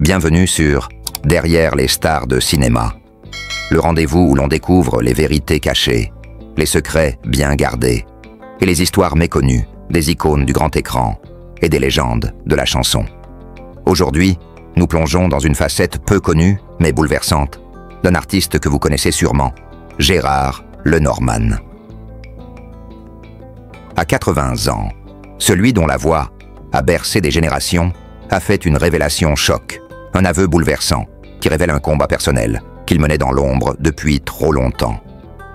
Bienvenue sur Derrière les stars de cinéma, le rendez-vous où l'on découvre les vérités cachées, les secrets bien gardés et les histoires méconnues des icônes du grand écran et des légendes de la chanson. Aujourd'hui, nous plongeons dans une facette peu connue mais bouleversante d'un artiste que vous connaissez sûrement, Gérard Lenormand. À 80 ans, celui dont la voix a bercé des générations a fait une révélation choc, un aveu bouleversant qui révèle un combat personnel qu'il menait dans l'ombre depuis trop longtemps.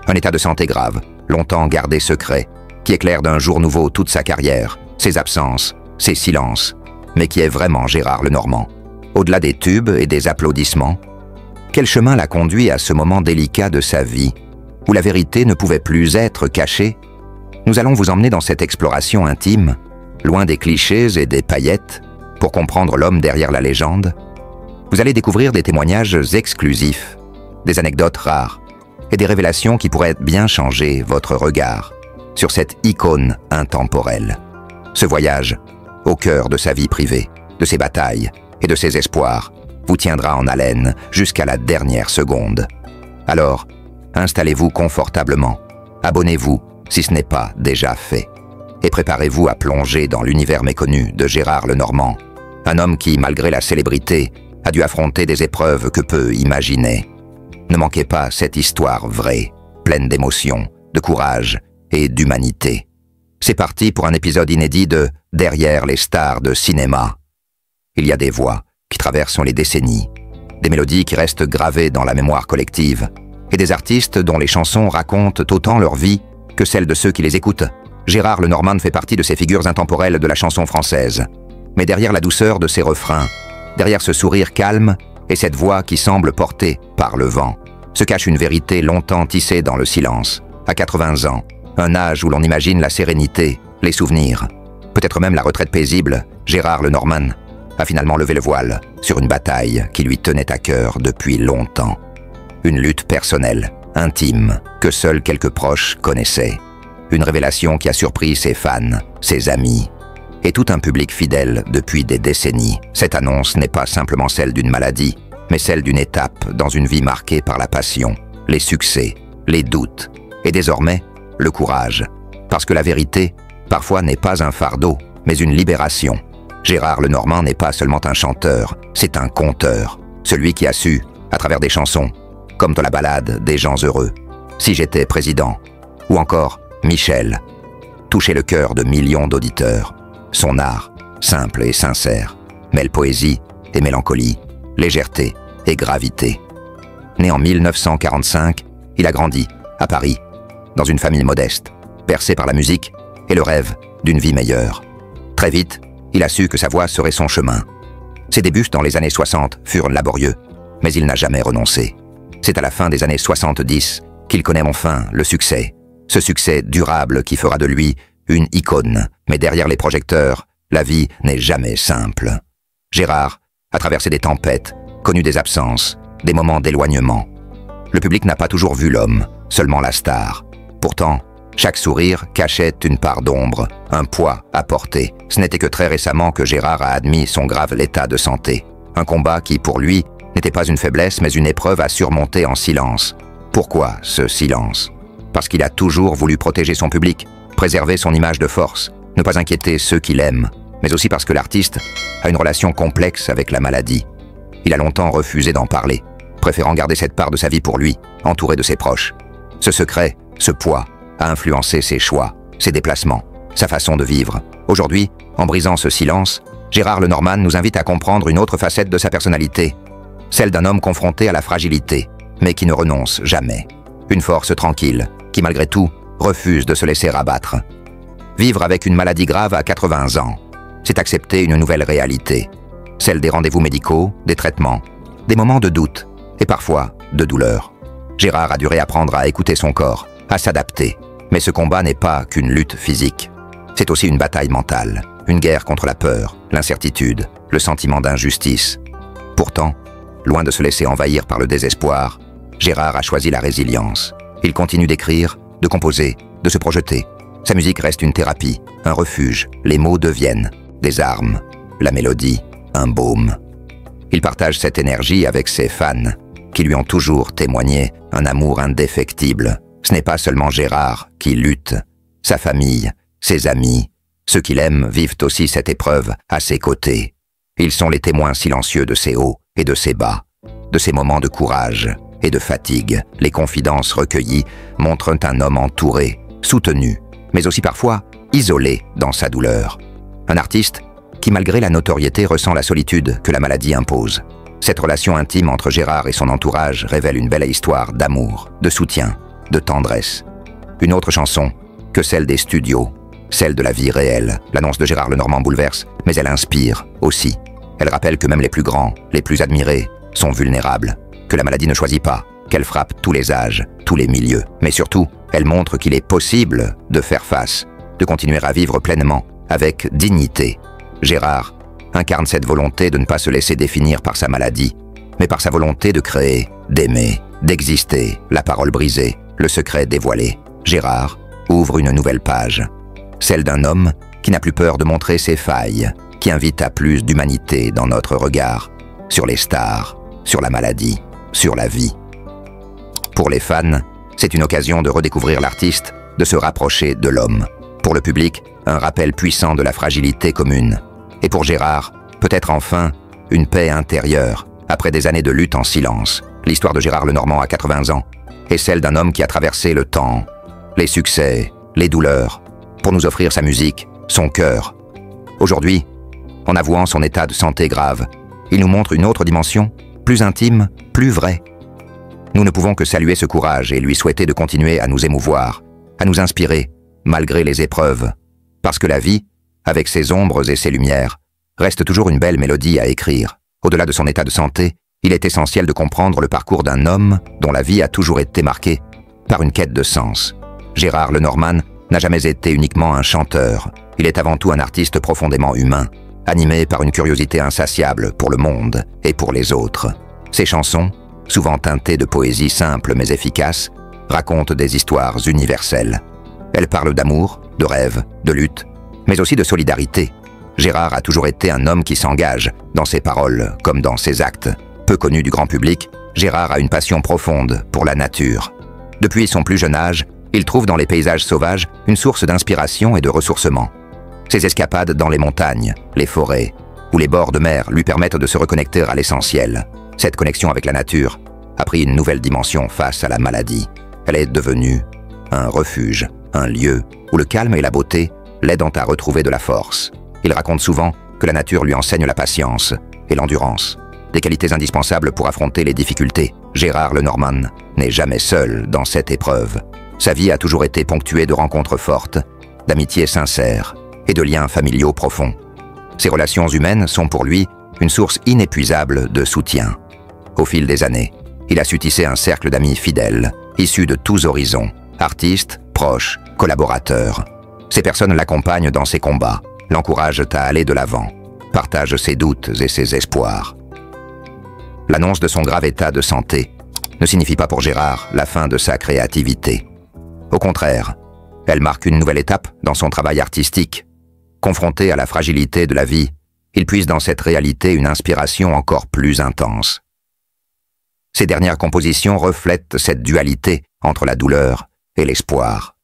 Un état de santé grave, longtemps gardé secret, qui éclaire d'un jour nouveau toute sa carrière, ses absences, ses silences, mais qui est vraiment Gérard Lenormand. Au-delà des tubes et des applaudissements, quel chemin l'a conduit à ce moment délicat de sa vie, où la vérité ne pouvait plus être cachée? Nous allons vous emmener dans cette exploration intime, loin des clichés et des paillettes, pour comprendre l'homme derrière la légende. Vous allez découvrir des témoignages exclusifs, des anecdotes rares et des révélations qui pourraient bien changer votre regard sur cette icône intemporelle. Ce voyage, au cœur de sa vie privée, de ses batailles et de ses espoirs, vous tiendra en haleine jusqu'à la dernière seconde. Alors, installez-vous confortablement, abonnez-vous si ce n'est pas déjà fait, et préparez-vous à plonger dans l'univers méconnu de Gérard Lenormand, un homme qui, malgré la célébrité, a dû affronter des épreuves que peu imaginer. Ne manquez pas cette histoire vraie, pleine d'émotion, de courage et d'humanité. C'est parti pour un épisode inédit de Derrière les stars de cinéma. Il y a des voix qui traversent les décennies, des mélodies qui restent gravées dans la mémoire collective, et des artistes dont les chansons racontent autant leur vie que celle de ceux qui les écoutent. Gérard Lenormand fait partie de ces figures intemporelles de la chanson française. Mais derrière la douceur de ses refrains, derrière ce sourire calme et cette voix qui semble portée par le vent, se cache une vérité longtemps tissée dans le silence. À 80 ans, un âge où l'on imagine la sérénité, les souvenirs, peut-être même la retraite paisible, Gérard Lenormand a finalement levé le voile sur une bataille qui lui tenait à cœur depuis longtemps. Une lutte personnelle, intime, que seuls quelques proches connaissaient. Une révélation qui a surpris ses fans, ses amis, et tout un public fidèle depuis des décennies. Cette annonce n'est pas simplement celle d'une maladie, mais celle d'une étape dans une vie marquée par la passion, les succès, les doutes, et désormais, le courage. Parce que la vérité, parfois, n'est pas un fardeau, mais une libération. Gérard Lenormand n'est pas seulement un chanteur, c'est un conteur. Celui qui a su, à travers des chansons, comme dans la ballade des gens heureux, Si j'étais président, ou encore Michel, toucher le cœur de millions d'auditeurs. Son art, simple et sincère, mêle poésie et mélancolie, légèreté et gravité. Né en 1945, il a grandi, à Paris, dans une famille modeste, bercé par la musique et le rêve d'une vie meilleure. Très vite, il a su que sa voix serait son chemin. Ses débuts dans les années 60 furent laborieux, mais il n'a jamais renoncé. C'est à la fin des années 70 qu'il connaît enfin le succès, ce succès durable qui fera de lui une icône, mais derrière les projecteurs, la vie n'est jamais simple. Gérard a traversé des tempêtes, connu des absences, des moments d'éloignement. Le public n'a pas toujours vu l'homme, seulement la star. Pourtant, chaque sourire cachait une part d'ombre, un poids à porter. Ce n'était que très récemment que Gérard a admis son grave état de santé. Un combat qui, pour lui, n'était pas une faiblesse, mais une épreuve à surmonter en silence. Pourquoi ce silence? Parce qu'il a toujours voulu protéger son public, préserver son image de force, ne pas inquiéter ceux qui l'aiment, mais aussi parce que l'artiste a une relation complexe avec la maladie. Il a longtemps refusé d'en parler, préférant garder cette part de sa vie pour lui, entouré de ses proches. Ce secret, ce poids, a influencé ses choix, ses déplacements, sa façon de vivre. Aujourd'hui, en brisant ce silence, Gérard Lenormand nous invite à comprendre une autre facette de sa personnalité, celle d'un homme confronté à la fragilité, mais qui ne renonce jamais. Une force tranquille, qui malgré tout, refuse de se laisser abattre. Vivre avec une maladie grave à 80 ans, c'est accepter une nouvelle réalité, celle des rendez-vous médicaux, des traitements, des moments de doute et parfois de douleur. Gérard a dû réapprendre à écouter son corps, à s'adapter, mais ce combat n'est pas qu'une lutte physique. C'est aussi une bataille mentale, une guerre contre la peur, l'incertitude, le sentiment d'injustice. Pourtant, loin de se laisser envahir par le désespoir, Gérard a choisi la résilience. Il continue d'écrire, de composer, de se projeter. Sa musique reste une thérapie, un refuge. Les mots deviennent des armes, la mélodie, un baume. Il partage cette énergie avec ses fans, qui lui ont toujours témoigné un amour indéfectible. Ce n'est pas seulement Gérard qui lutte. Sa famille, ses amis, ceux qu'il aime vivent aussi cette épreuve à ses côtés. Ils sont les témoins silencieux de ses hauts et de ses bas, de ses moments de courage et de fatigue. Les confidences recueillies montrent un homme entouré, soutenu, mais aussi parfois isolé dans sa douleur. Un artiste qui, malgré la notoriété, ressent la solitude que la maladie impose. Cette relation intime entre Gérard et son entourage révèle une belle histoire d'amour, de soutien, de tendresse. Une autre chanson que celle des studios, celle de la vie réelle. L'annonce de Gérard Lenormand bouleverse, mais elle inspire aussi. Elle rappelle que même les plus grands, les plus admirés, sont vulnérables, que la maladie ne choisit pas, qu'elle frappe tous les âges, tous les milieux. Mais surtout, elle montre qu'il est possible de faire face, de continuer à vivre pleinement, avec dignité. Gérard incarne cette volonté de ne pas se laisser définir par sa maladie, mais par sa volonté de créer, d'aimer, d'exister, la parole brisée, le secret dévoilé. Gérard ouvre une nouvelle page, celle d'un homme qui n'a plus peur de montrer ses failles, qui invite à plus d'humanité dans notre regard, sur les stars, sur la maladie, sur la vie. Pour les fans, c'est une occasion de redécouvrir l'artiste, de se rapprocher de l'homme. Pour le public, un rappel puissant de la fragilité commune. Et pour Gérard, peut-être enfin, une paix intérieure, après des années de lutte en silence. L'histoire de Gérard Lenormand à 80 ans est celle d'un homme qui a traversé le temps, les succès, les douleurs, pour nous offrir sa musique, son cœur. Aujourd'hui, en avouant son état de santé grave, il nous montre une autre dimension, plus intime, plus vraie. Nous ne pouvons que saluer ce courage et lui souhaiter de continuer à nous émouvoir, à nous inspirer, malgré les épreuves. Parce que la vie, avec ses ombres et ses lumières, reste toujours une belle mélodie à écrire. Au-delà de son état de santé, il est essentiel de comprendre le parcours d'un homme dont la vie a toujours été marquée par une quête de sens. Gérard Lenormand n'a jamais été uniquement un chanteur. Il est avant tout un artiste profondément humain, animé par une curiosité insatiable pour le monde et pour les autres. Ses chansons, souvent teintées de poésie simple mais efficace, racontent des histoires universelles. Elles parlent d'amour, de rêve, de lutte, mais aussi de solidarité. Gérard a toujours été un homme qui s'engage, dans ses paroles comme dans ses actes. Peu connu du grand public, Gérard a une passion profonde pour la nature. Depuis son plus jeune âge, il trouve dans les paysages sauvages une source d'inspiration et de ressourcement. Ses escapades dans les montagnes, les forêts ou les bords de mer lui permettent de se reconnecter à l'essentiel. Cette connexion avec la nature a pris une nouvelle dimension face à la maladie. Elle est devenue un refuge, un lieu où le calme et la beauté l'aident à retrouver de la force. Il raconte souvent que la nature lui enseigne la patience et l'endurance, des qualités indispensables pour affronter les difficultés. Gérard Lenormand n'est jamais seul dans cette épreuve. Sa vie a toujours été ponctuée de rencontres fortes, d'amitiés sincères et de liens familiaux profonds. Ses relations humaines sont pour lui une source inépuisable de soutien. Au fil des années, il a su tisser un cercle d'amis fidèles, issus de tous horizons, artistes, proches, collaborateurs. Ces personnes l'accompagnent dans ses combats, l'encouragent à aller de l'avant, partagent ses doutes et ses espoirs. L'annonce de son grave état de santé ne signifie pas pour Gérard la fin de sa créativité. Au contraire, elle marque une nouvelle étape dans son travail artistique. Confronté à la fragilité de la vie, il puise dans cette réalité une inspiration encore plus intense. Ses dernières compositions reflètent cette dualité entre la douleur et l'espoir.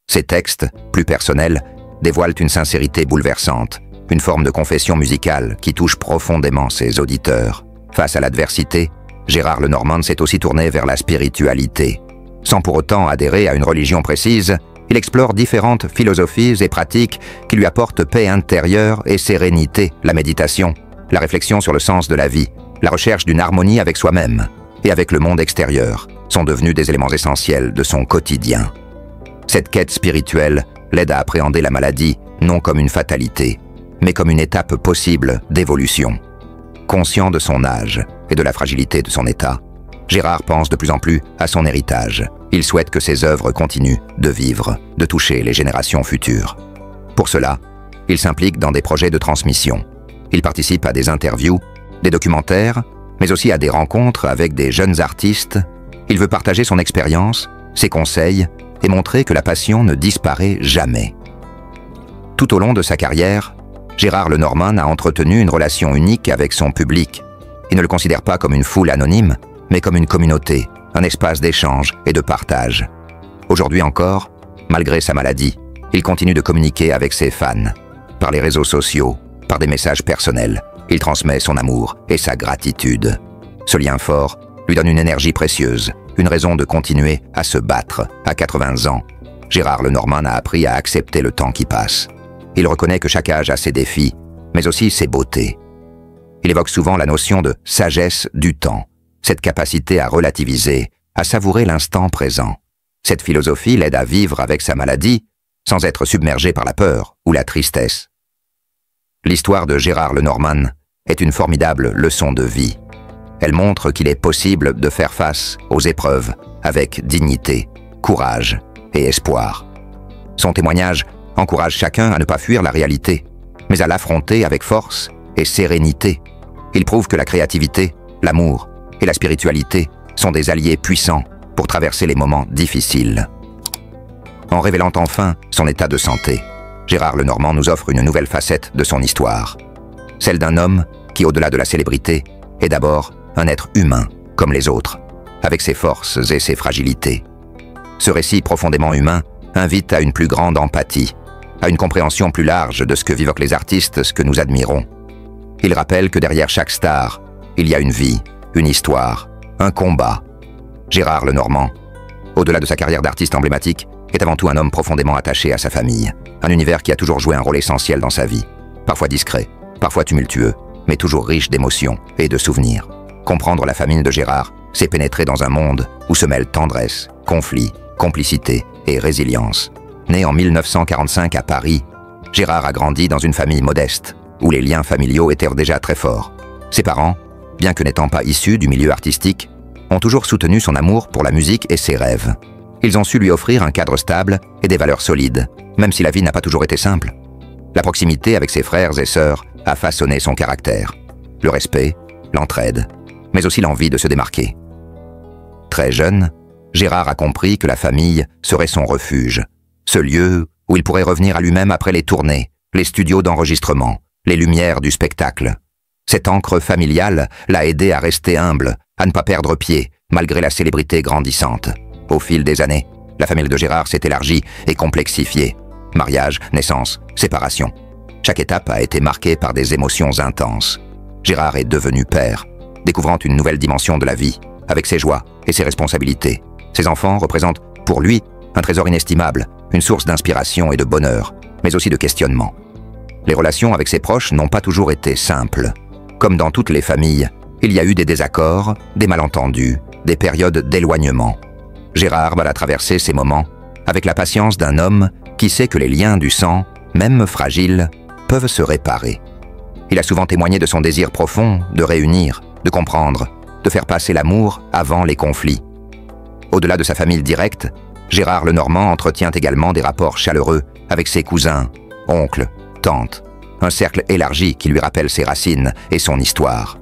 Ses textes, plus personnels, dévoilent une sincérité bouleversante, une forme de confession musicale qui touche profondément ses auditeurs. Face à l'adversité, Gérard Lenormand s'est aussi tourné vers la spiritualité. Sans pour autant adhérer à une religion précise, il explore différentes philosophies et pratiques qui lui apportent paix intérieure et sérénité. La méditation, la réflexion sur le sens de la vie, la recherche d'une harmonie avec soi-même et avec le monde extérieur sont devenus des éléments essentiels de son quotidien. Cette quête spirituelle l'aide à appréhender la maladie non comme une fatalité, mais comme une étape possible d'évolution. Conscient de son âge et de la fragilité de son état, Gérard pense de plus en plus à son héritage. Il souhaite que ses œuvres continuent de vivre, de toucher les générations futures. Pour cela, il s'implique dans des projets de transmission. Il participe à des interviews, des documentaires, mais aussi à des rencontres avec des jeunes artistes. Il veut partager son expérience, ses conseils et montrer que la passion ne disparaît jamais. Tout au long de sa carrière, Gérard Lenormand a entretenu une relation unique avec son public. Il ne le considère pas comme une foule anonyme, mais comme une communauté, un espace d'échange et de partage. Aujourd'hui encore, malgré sa maladie, il continue de communiquer avec ses fans. Par les réseaux sociaux, par des messages personnels, il transmet son amour et sa gratitude. Ce lien fort lui donne une énergie précieuse, une raison de continuer à se battre. À 80 ans, Gérard Lenormand a appris à accepter le temps qui passe. Il reconnaît que chaque âge a ses défis, mais aussi ses beautés. Il évoque souvent la notion de sagesse du temps, cette capacité à relativiser, à savourer l'instant présent. Cette philosophie l'aide à vivre avec sa maladie sans être submergé par la peur ou la tristesse. L'histoire de Gérard Lenormand est une formidable leçon de vie. Elle montre qu'il est possible de faire face aux épreuves avec dignité, courage et espoir. Son témoignage encourage chacun à ne pas fuir la réalité, mais à l'affronter avec force et sérénité. Il prouve que la créativité, l'amour et la spiritualité sont des alliés puissants pour traverser les moments difficiles. En révélant enfin son état de santé, Gérard Lenormand nous offre une nouvelle facette de son histoire. Celle d'un homme qui, au-delà de la célébrité, est d'abord un être humain, comme les autres, avec ses forces et ses fragilités. Ce récit profondément humain invite à une plus grande empathie, à une compréhension plus large de ce que vivent les artistes, ce que nous admirons. Il rappelle que derrière chaque star, il y a une vie, une histoire, un combat. Gérard Lenormand, au-delà de sa carrière d'artiste emblématique, est avant tout un homme profondément attaché à sa famille, un univers qui a toujours joué un rôle essentiel dans sa vie, parfois discret, parfois tumultueux, mais toujours riche d'émotions et de souvenirs. Comprendre la famille de Gérard, c'est pénétrer dans un monde où se mêlent tendresse, conflit, complicité et résilience. Né en 1945 à Paris, Gérard a grandi dans une famille modeste, où les liens familiaux étaient déjà très forts. Ses parents, bien que n'étant pas issus du milieu artistique, ont toujours soutenu son amour pour la musique et ses rêves. Ils ont su lui offrir un cadre stable et des valeurs solides, même si la vie n'a pas toujours été simple. La proximité avec ses frères et sœurs a façonné son caractère. Le respect, l'entraide, mais aussi l'envie de se démarquer. Très jeune, Gérard a compris que la famille serait son refuge, ce lieu où il pourrait revenir à lui-même après les tournées, les studios d'enregistrement, les lumières du spectacle. Cette ancre familiale l'a aidé à rester humble, à ne pas perdre pied, malgré la célébrité grandissante. Au fil des années, la famille de Gérard s'est élargie et complexifiée. Mariage, naissance, séparation. Chaque étape a été marquée par des émotions intenses. Gérard est devenu père, découvrant une nouvelle dimension de la vie, avec ses joies et ses responsabilités. Ses enfants représentent, pour lui, un trésor inestimable, une source d'inspiration et de bonheur, mais aussi de questionnement. Les relations avec ses proches n'ont pas toujours été simples. Comme dans toutes les familles, il y a eu des désaccords, des malentendus, des périodes d'éloignement. Gérard va traverser ces moments avec la patience d'un homme qui sait que les liens du sang, même fragiles, peuvent se réparer. Il a souvent témoigné de son désir profond de réunir, de comprendre, de faire passer l'amour avant les conflits. Au-delà de sa famille directe, Gérard Lenormand entretient également des rapports chaleureux avec ses cousins, oncles, tantes, un cercle élargi qui lui rappelle ses racines et son histoire.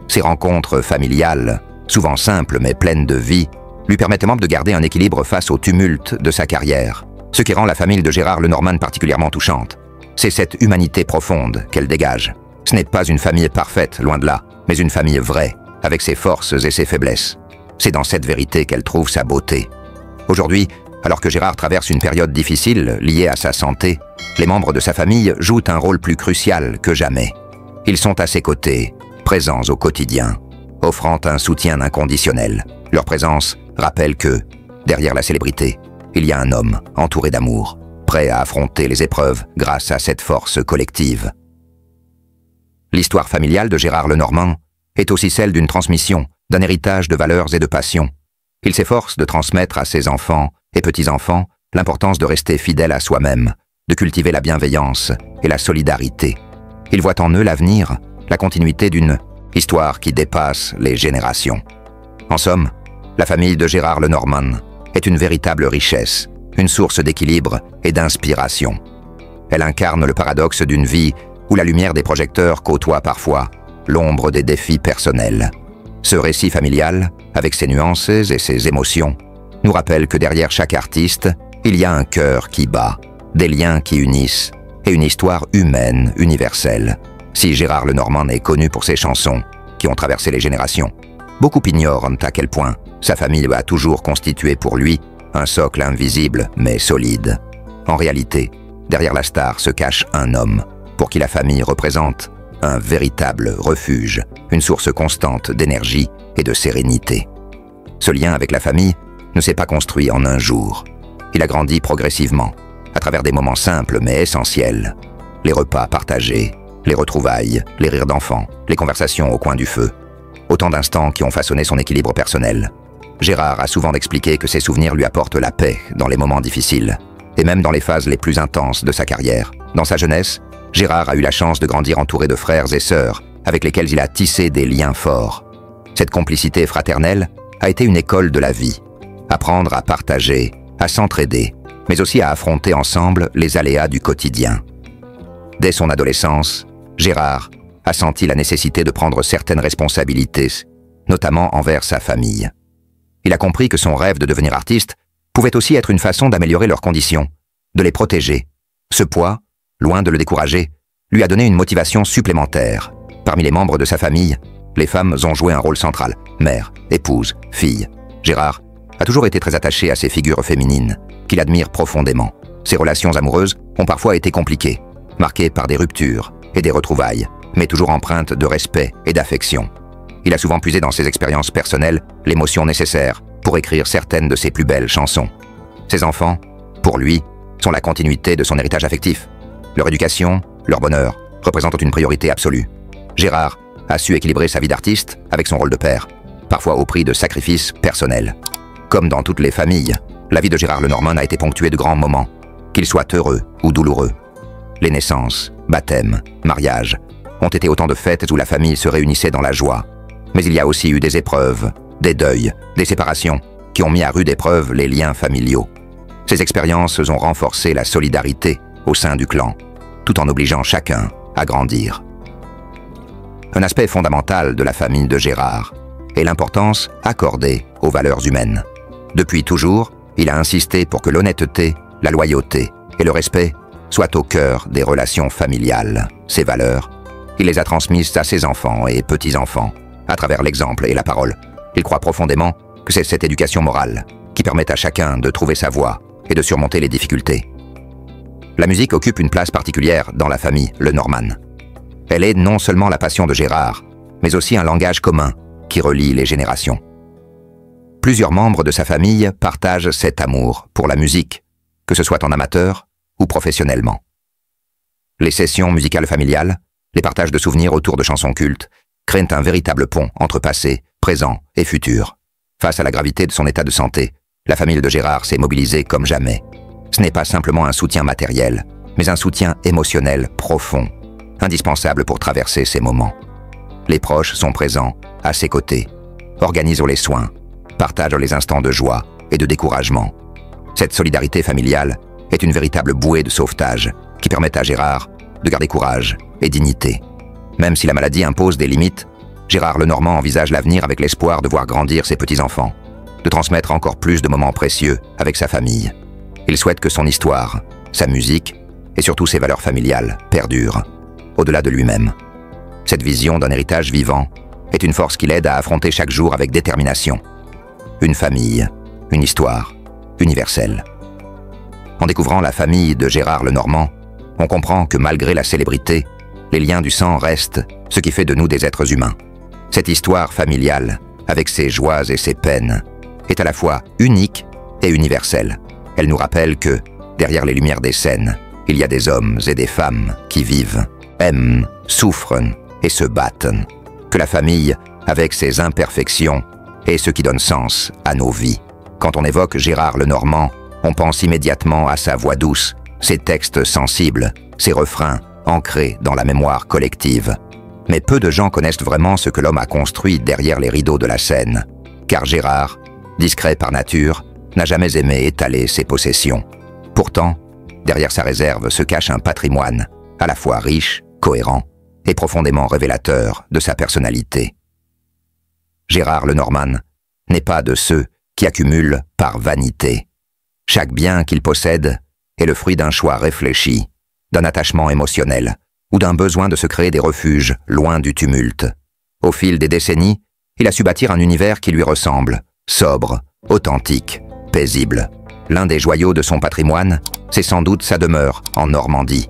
Ces rencontres familiales, souvent simples mais pleines de vie, lui permettent même de garder un équilibre face au tumulte de sa carrière. Ce qui rend la famille de Gérard Lenormand particulièrement touchante, c'est cette humanité profonde qu'elle dégage. Ce n'est pas une famille parfaite, loin de là, mais une famille vraie, avec ses forces et ses faiblesses. C'est dans cette vérité qu'elle trouve sa beauté. Aujourd'hui, alors que Gérard traverse une période difficile liée à sa santé, les membres de sa famille jouent un rôle plus crucial que jamais. Ils sont à ses côtés, présents au quotidien, offrant un soutien inconditionnel. Leur présence rappelle que, derrière la célébrité, il y a un homme entouré d'amour, prêt à affronter les épreuves grâce à cette force collective. L'histoire familiale de Gérard Lenormand est aussi celle d'une transmission, d'un héritage de valeurs et de passions. Il s'efforce de transmettre à ses enfants et petits-enfants l'importance de rester fidèle à soi-même, de cultiver la bienveillance et la solidarité. Il voit en eux l'avenir, la continuité d'une histoire qui dépasse les générations. En somme, la famille de Gérard Lenormand est une véritable richesse, une source d'équilibre et d'inspiration. Elle incarne le paradoxe d'une vie où la lumière des projecteurs côtoie parfois l'ombre des défis personnels. Ce récit familial, avec ses nuances et ses émotions, nous rappelle que derrière chaque artiste, il y a un cœur qui bat, des liens qui unissent et une histoire humaine universelle. Si Gérard Lenormand est connu pour ses chansons, qui ont traversé les générations. Beaucoup ignorent à quel point sa famille a toujours constitué pour lui un socle invisible mais solide. En réalité, derrière la star se cache un homme, pour qui la famille représente un véritable refuge, une source constante d'énergie et de sérénité. Ce lien avec la famille ne s'est pas construit en un jour. Il a grandi progressivement, à travers des moments simples mais essentiels. Les repas partagés, les retrouvailles, les rires d'enfants, les conversations au coin du feu. Autant d'instants qui ont façonné son équilibre personnel. Gérard a souvent expliqué que ses souvenirs lui apportent la paix dans les moments difficiles, et même dans les phases les plus intenses de sa carrière. Dans sa jeunesse, Gérard a eu la chance de grandir entouré de frères et sœurs, avec lesquels il a tissé des liens forts. Cette complicité fraternelle a été une école de la vie. Apprendre à partager, à s'entraider, mais aussi à affronter ensemble les aléas du quotidien. Dès son adolescence, Gérard a senti la nécessité de prendre certaines responsabilités, notamment envers sa famille. Il a compris que son rêve de devenir artiste pouvait aussi être une façon d'améliorer leurs conditions, de les protéger. Ce poids, loin de le décourager, lui a donné une motivation supplémentaire. Parmi les membres de sa famille, les femmes ont joué un rôle central. Mère, épouse, fille. Gérard a toujours été très attaché à ces figures féminines, qu'il admire profondément. Ses relations amoureuses ont parfois été compliquées, marquées par des ruptures et des retrouvailles, mais toujours empreintes de respect et d'affection. Il a souvent puisé dans ses expériences personnelles l'émotion nécessaire pour écrire certaines de ses plus belles chansons. Ses enfants, pour lui, sont la continuité de son héritage affectif. Leur éducation, leur bonheur, représentent une priorité absolue. Gérard a su équilibrer sa vie d'artiste avec son rôle de père, parfois au prix de sacrifices personnels. Comme dans toutes les familles, la vie de Gérard Lenormand a été ponctuée de grands moments, qu'ils soient heureux ou douloureux. Les naissances, baptêmes, mariages ont été autant de fêtes où la famille se réunissait dans la joie. Mais il y a aussi eu des épreuves, des deuils, des séparations qui ont mis à rude épreuve les liens familiaux. Ces expériences ont renforcé la solidarité au sein du clan, tout en obligeant chacun à grandir. Un aspect fondamental de la famille de Gérard est l'importance accordée aux valeurs humaines. Depuis toujours, il a insisté pour que l'honnêteté, la loyauté et le respect soient au cœur des relations familiales. Ces valeurs, il les a transmises à ses enfants et petits-enfants, à travers l'exemple et la parole. Il croit profondément que c'est cette éducation morale qui permet à chacun de trouver sa voie et de surmonter les difficultés. La musique occupe une place particulière dans la famille Lenormand. Elle est non seulement la passion de Gérard, mais aussi un langage commun qui relie les générations. Plusieurs membres de sa famille partagent cet amour pour la musique, que ce soit en amateur ou professionnellement. Les sessions musicales familiales, les partages de souvenirs autour de chansons cultes, créent un véritable pont entre passé, présent et futur. Face à la gravité de son état de santé, la famille de Gérard s'est mobilisée comme jamais. Ce n'est pas simplement un soutien matériel, mais un soutien émotionnel profond, indispensable pour traverser ces moments. Les proches sont présents, à ses côtés, organisent les soins, partagent les instants de joie et de découragement. Cette solidarité familiale est une véritable bouée de sauvetage qui permet à Gérard de garder courage et dignité. Même si la maladie impose des limites, Gérard Lenormand envisage l'avenir avec l'espoir de voir grandir ses petits-enfants, de transmettre encore plus de moments précieux avec sa famille. Il souhaite que son histoire, sa musique et surtout ses valeurs familiales perdurent, au-delà de lui-même. Cette vision d'un héritage vivant est une force qui l'aide à affronter chaque jour avec détermination. Une famille, une histoire, universelle. En découvrant la famille de Gérard Lenormand, on comprend que malgré la célébrité, les liens du sang restent ce qui fait de nous des êtres humains. Cette histoire familiale, avec ses joies et ses peines, est à la fois unique et universelle. Elle nous rappelle que, derrière les lumières des scènes, il y a des hommes et des femmes qui vivent, aiment, souffrent et se battent. Que la famille, avec ses imperfections, est ce qui donne sens à nos vies. Quand on évoque Gérard Lenormand, on pense immédiatement à sa voix douce, ses textes sensibles, ses refrains ancrés dans la mémoire collective. Mais peu de gens connaissent vraiment ce que l'homme a construit derrière les rideaux de la scène. Car Gérard, discret par nature, n'a jamais aimé étaler ses possessions. Pourtant, derrière sa réserve se cache un patrimoine, à la fois riche, cohérent et profondément révélateur de sa personnalité. Gérard Lenormand n'est pas de ceux qui accumulent par vanité. Chaque bien qu'il possède est le fruit d'un choix réfléchi, d'un attachement émotionnel ou d'un besoin de se créer des refuges loin du tumulte. Au fil des décennies, il a su bâtir un univers qui lui ressemble, sobre, authentique, paisible. L'un des joyaux de son patrimoine, c'est sans doute sa demeure en Normandie.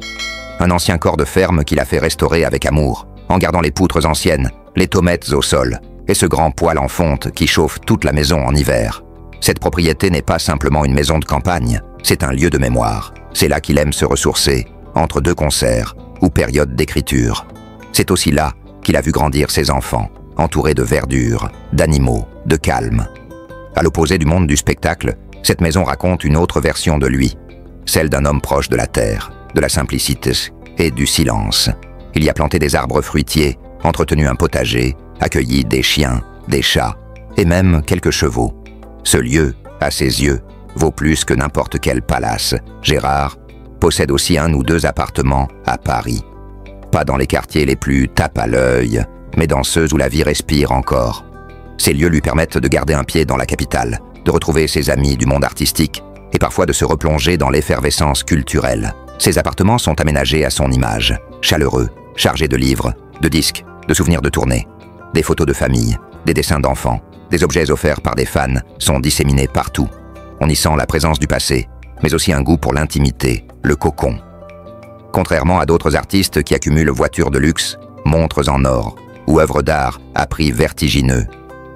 Un ancien corps de ferme qu'il a fait restaurer avec amour, en gardant les poutres anciennes, les tommettes au sol, et ce grand poêle en fonte qui chauffe toute la maison en hiver. Cette propriété n'est pas simplement une maison de campagne, c'est un lieu de mémoire. C'est là qu'il aime se ressourcer, entre deux concerts ou périodes d'écriture. C'est aussi là qu'il a vu grandir ses enfants, entourés de verdure, d'animaux, de calme. À l'opposé du monde du spectacle, cette maison raconte une autre version de lui, celle d'un homme proche de la terre, de la simplicité et du silence. Il y a planté des arbres fruitiers, entretenu un potager, accueilli des chiens, des chats et même quelques chevaux. Ce lieu, à ses yeux, vaut plus que n'importe quel palace. Gérard possède aussi 1 ou 2 appartements à Paris. Pas dans les quartiers les plus tape à l'œil, mais dans ceux où la vie respire encore. Ces lieux lui permettent de garder un pied dans la capitale, de retrouver ses amis du monde artistique et parfois de se replonger dans l'effervescence culturelle. Ses appartements sont aménagés à son image, chaleureux, chargés de livres, de disques, de souvenirs de tournée. Des photos de famille, des dessins d'enfants, des objets offerts par des fans sont disséminés partout. On y sent la présence du passé, mais aussi un goût pour l'intimité, le cocon. Contrairement à d'autres artistes qui accumulent voitures de luxe, montres en or ou œuvres d'art à prix vertigineux,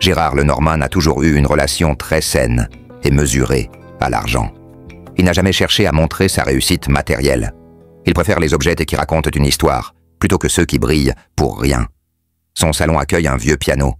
Gérard Lenormand a toujours eu une relation très saine et mesurée à l'argent. Il n'a jamais cherché à montrer sa réussite matérielle. Il préfère les objets qui racontent une histoire, plutôt que ceux qui brillent pour rien. Son salon accueille un vieux piano,